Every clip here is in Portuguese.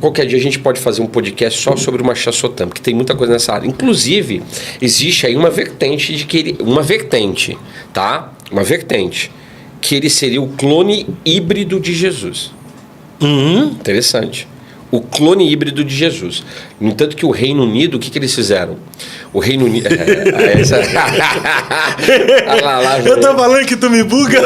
Qualquer dia a gente pode fazer um podcast só sobre o Machassotam, porque tem muita coisa nessa área. Inclusive, existe aí uma vertente de que ele... Uma vertente, que ele seria o clone híbrido de Jesus. Interessante. O clone híbrido de Jesus. No entanto que o Reino Unido, o que eles fizeram? O Reino Unido... Eu tô falando que tu me buga.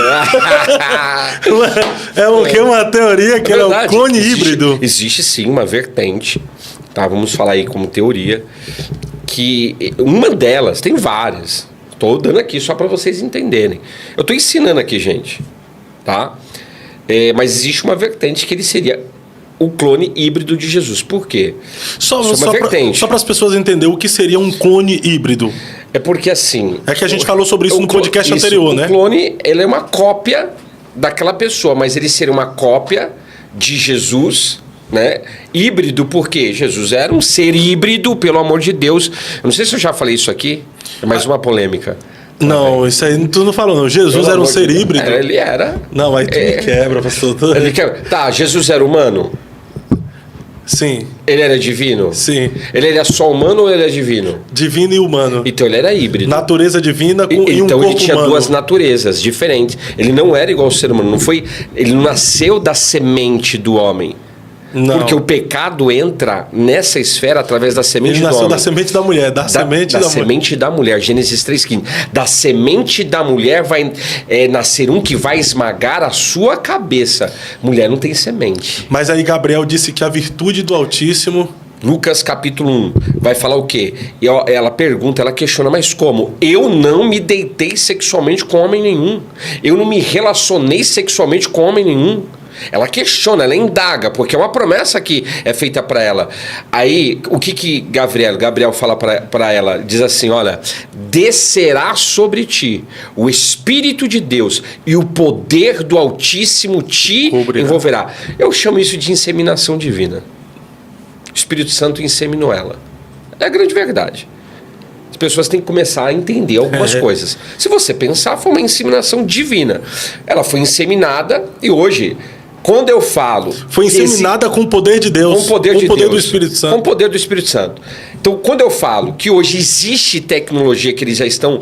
É o que? Uma teoria que é o clone híbrido. Existe sim uma vertente, tá? Vamos falar aí como teoria, que uma delas, tem várias. Tô dando aqui só para vocês entenderem. Eu tô ensinando aqui, gente, tá? Mas existe uma vertente que ele seria o clone híbrido de Jesus. Por quê? Só para as pessoas entenderem o que seria um clone híbrido. É porque assim... É que a gente falou sobre isso no podcast anterior, né? O clone, ele é uma cópia daquela pessoa, mas ele seria uma cópia de Jesus, né? Híbrido, porque Jesus era um ser híbrido, pelo amor de Deus. Eu não sei se eu já falei isso aqui. É mais uma polêmica. Não, isso aí tu não falou, não. Jesus era um ser híbrido. Ele era. Não, aí tu me quebra, pastor. Ele quebra. Tá, Jesus era humano? Sim. Ele era divino? Sim. Ele era só humano ou ele era divino? Divino e humano. Então ele era híbrido. Natureza divina e um corpo humano. Então ele tinha duas naturezas diferentes. Ele não era igual ao ser humano. Ele não nasceu da semente do homem. Não. Porque o pecado entra nessa esfera através da semente do homem. Ele nasceu da semente da mulher. Da semente da mulher. Gênesis 3,15. Da semente da mulher vai nascer um que vai esmagar a sua cabeça. Mulher não tem semente. Mas aí Gabriel disse que a virtude do Altíssimo... Lucas capítulo 1 vai falar o quê? E ela pergunta, ela questiona, mas como? Eu não me deitei sexualmente com homem nenhum. Eu não me relacionei sexualmente com homem nenhum. Ela questiona, ela indaga, porque é uma promessa que é feita para ela. Aí, o que Gabriel fala para ela? Diz assim, olha, descerá sobre ti o Espírito de Deus e o poder do Altíssimo te envolverá. Eu chamo isso de inseminação divina. O Espírito Santo inseminou ela. É a grande verdade. As pessoas têm que começar a entender algumas coisas. Se você pensar, foi uma inseminação divina. Ela foi inseminada e hoje... Quando eu falo... Foi inseminada com o poder de Deus. Com o poder de Deus. Do Espírito Santo. Com o poder do Espírito Santo. Então, quando eu falo que hoje existe tecnologia, que eles já estão...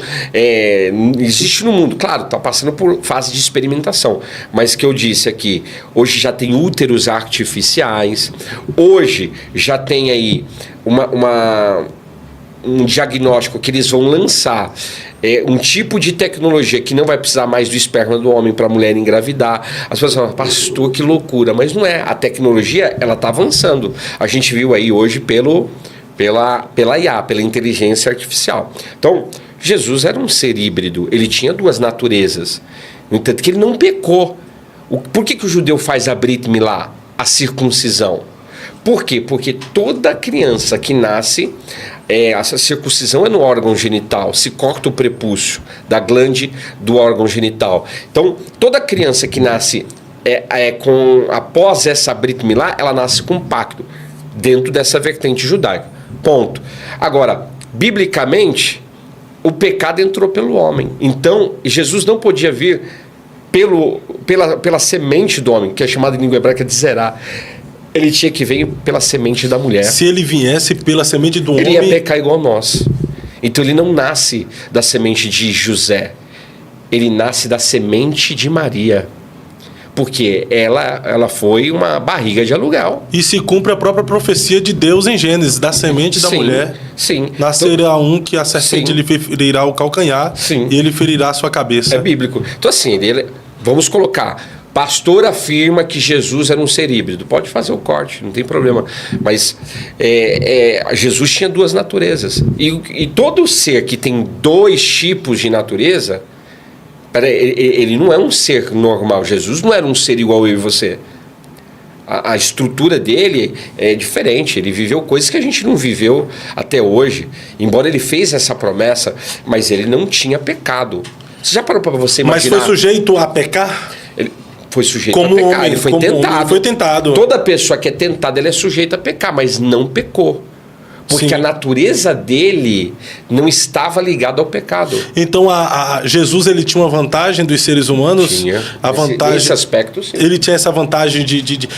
existe no mundo. Claro, está passando por fase de experimentação. Mas que eu disse aqui, hoje já tem úteros artificiais. Hoje já tem aí um diagnóstico que eles vão lançar... um tipo de tecnologia que não vai precisar mais do esperma do homem para a mulher engravidar. As pessoas falam, pastor, que loucura. Mas não é. A tecnologia, ela está avançando. A gente viu aí hoje pela IA, pela inteligência artificial. Então, Jesus era um ser híbrido. Ele tinha duas naturezas. No entanto, que ele não pecou. Por que o judeu faz a Brit Milá, a circuncisão? Por quê? Porque toda criança que nasce... essa circuncisão é no órgão genital, se corta o prepúcio da glande do órgão genital. Então, toda criança que nasce após essa Brit Milá, ela nasce com pacto, dentro dessa vertente judaica. Ponto. Agora, biblicamente, o pecado entrou pelo homem. Então, Jesus não podia vir pela semente do homem, que é chamada em língua hebraica de Zerá. Ele tinha que vir pela semente da mulher. Se ele viesse pela semente do homem... Ele ia pecar igual nós. Então ele não nasce da semente de José. Ele nasce da semente de Maria. Porque ela foi uma barriga de aluguel. E se cumpre a própria profecia de Deus em Gênesis, da semente da mulher. Sim. Nascerá um que a serpente lhe ferirá o calcanhar e ele ferirá a sua cabeça. É bíblico. Então assim, vamos colocar... Pastor afirma que Jesus era um ser híbrido. Pode fazer o corte, não tem problema. Mas Jesus tinha duas naturezas. E todo ser que tem dois tipos de natureza, ele não é um ser normal. Jesus não era um ser igual eu e você. A estrutura dele é diferente. Ele viveu coisas que a gente não viveu até hoje. Embora ele fez essa promessa, mas ele não tinha pecado. Você já parou para você imaginar? Mas foi sujeito a pecar? Ele foi sujeito a pecar, homem, ele foi tentado. Ele foi tentado. Toda pessoa que é tentada, ela é sujeita a pecar, mas não pecou. Porque Sim. a natureza dele não estava ligada ao pecado. Então, Jesus ele tinha uma vantagem dos seres humanos? Tinha. Esse aspecto, sim. Ele tinha essa vantagem de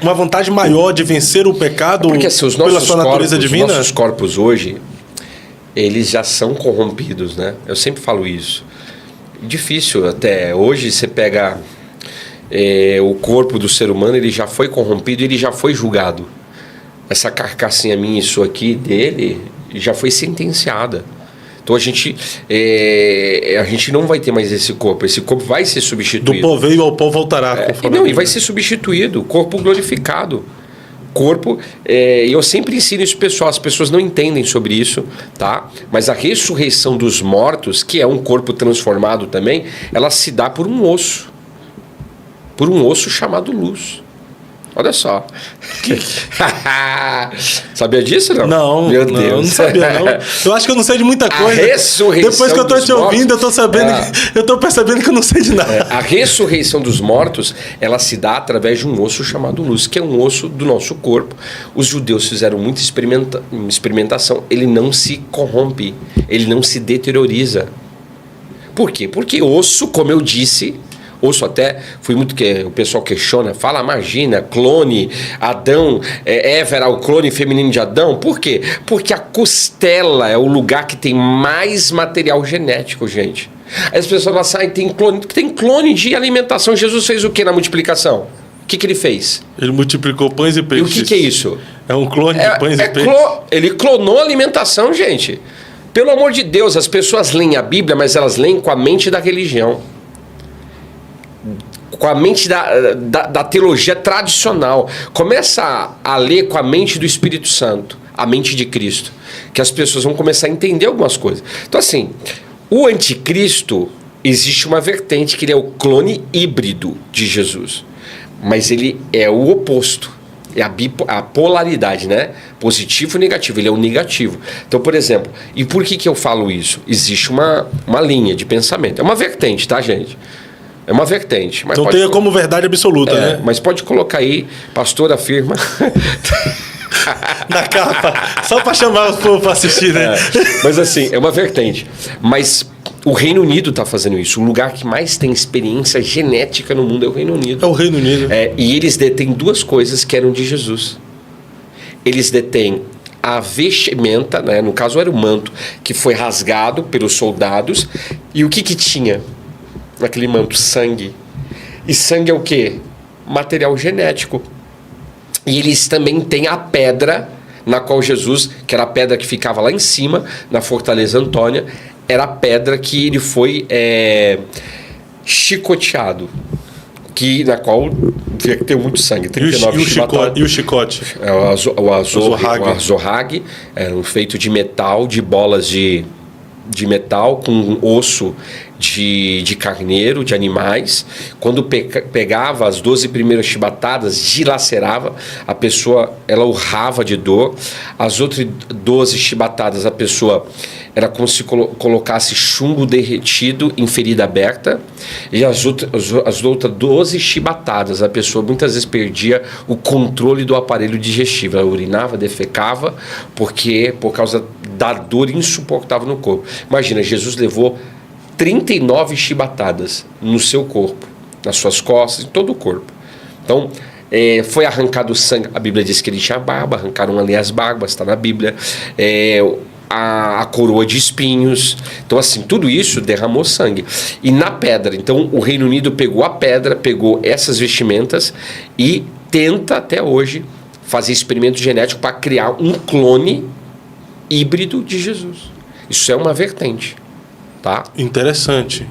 uma vantagem maior de vencer o pecado porque, assim, pela sua natureza divina? Os nossos corpos hoje, eles já são corrompidos, né? Eu sempre falo isso. Difícil até. Hoje você pega o corpo do ser humano, ele já foi corrompido, ele já foi julgado. Essa carcassinha minha, isso aqui dele, já foi sentenciada. Então a gente não vai ter mais esse corpo vai ser substituído. Do pó veio ao pó voltará. E vai ser substituído, corpo glorificado. Corpo, eu sempre ensino isso pessoal, as pessoas não entendem sobre isso, tá? Mas a ressurreição dos mortos, que é um corpo transformado também, ela se dá por um osso chamado luz. Olha só. Sabia disso, não? Não, meu Deus. Não sabia, não. Eu acho que eu não sei de muita coisa. A ressurreição Depois que eu tô te ouvindo, eu tô sabendo, eu tô percebendo que eu não sei de nada. A ressurreição dos mortos, ela se dá através de um osso chamado luz, que é um osso do nosso corpo. Os judeus fizeram muita experimentação. Ele não se corrompe, ele não se deterioriza. Por quê? Porque osso, como eu disse... Ouço até, fui muito que o pessoal questiona, fala, imagina, clone, Adão, Eva era o clone feminino de Adão. Por quê? Porque a costela é o lugar que tem mais material genético, gente. Aí as pessoas falam assim, tem clone de alimentação. Jesus fez o que na multiplicação? O que ele fez? Ele multiplicou pães e peixes. E o que é isso? É um clone de pães e peixes. Ele clonou a alimentação, gente. Pelo amor de Deus, as pessoas leem a Bíblia, mas elas leem com a mente da religião. Com a mente da teologia tradicional. Começa a ler com a mente do Espírito Santo, a mente de Cristo, que as pessoas vão começar a entender algumas coisas. Então, assim, o anticristo, existe uma vertente que ele é o clone híbrido de Jesus, mas ele é o oposto. É a polaridade, né? Positivo e negativo. Ele é o negativo. Então, por exemplo, e por que eu falo isso? Existe uma linha de pensamento. É uma vertente, tá, gente? É uma vertente. Mas não tenha como verdade absoluta, né? Mas pode colocar aí, pastor afirma. Na capa. Só para chamar o povo para assistir, né? Mas assim, é uma vertente. Mas o Reino Unido está fazendo isso. O lugar que mais tem experiência genética no mundo é o Reino Unido. É o Reino Unido. E eles detêm duas coisas que eram de Jesus. Eles detêm a vestimenta, né? No caso era o manto, que foi rasgado pelos soldados. E o que tinha naquele manto? Sangue. E sangue é o quê? Material genético. E eles também têm a pedra na qual Jesus, que era a pedra que ficava lá em cima, na Fortaleza Antônia, era a pedra que ele foi chicoteado, na qual tem muito sangue. 39 e o chicote? O azorrague, feito de metal, de bolas de metal com osso de carneiro, de animais. Quando pegava as 12 primeiras chibatadas, dilacerava, a pessoa ela urrava de dor. As outras 12 chibatadas, a pessoa era como se colocasse chumbo derretido em ferida aberta. E as outras 12 chibatadas, a pessoa muitas vezes perdia o controle do aparelho digestivo. Ela urinava, defecava, por causa da dor insuportável no corpo. Imagina, Jesus levou 39 chibatadas no seu corpo, nas suas costas, em todo o corpo. Então, foi arrancado o sangue. A Bíblia diz que ele tinha barba, arrancaram ali as barbas, está na Bíblia. A coroa de espinhos. Então, assim, tudo isso derramou sangue. E na pedra, então, o Reino Unido pegou a pedra, pegou essas vestimentas e tenta, até hoje, fazer experimento genético para criar um clone híbrido de Jesus. Isso é uma vertente, tá? Interessante.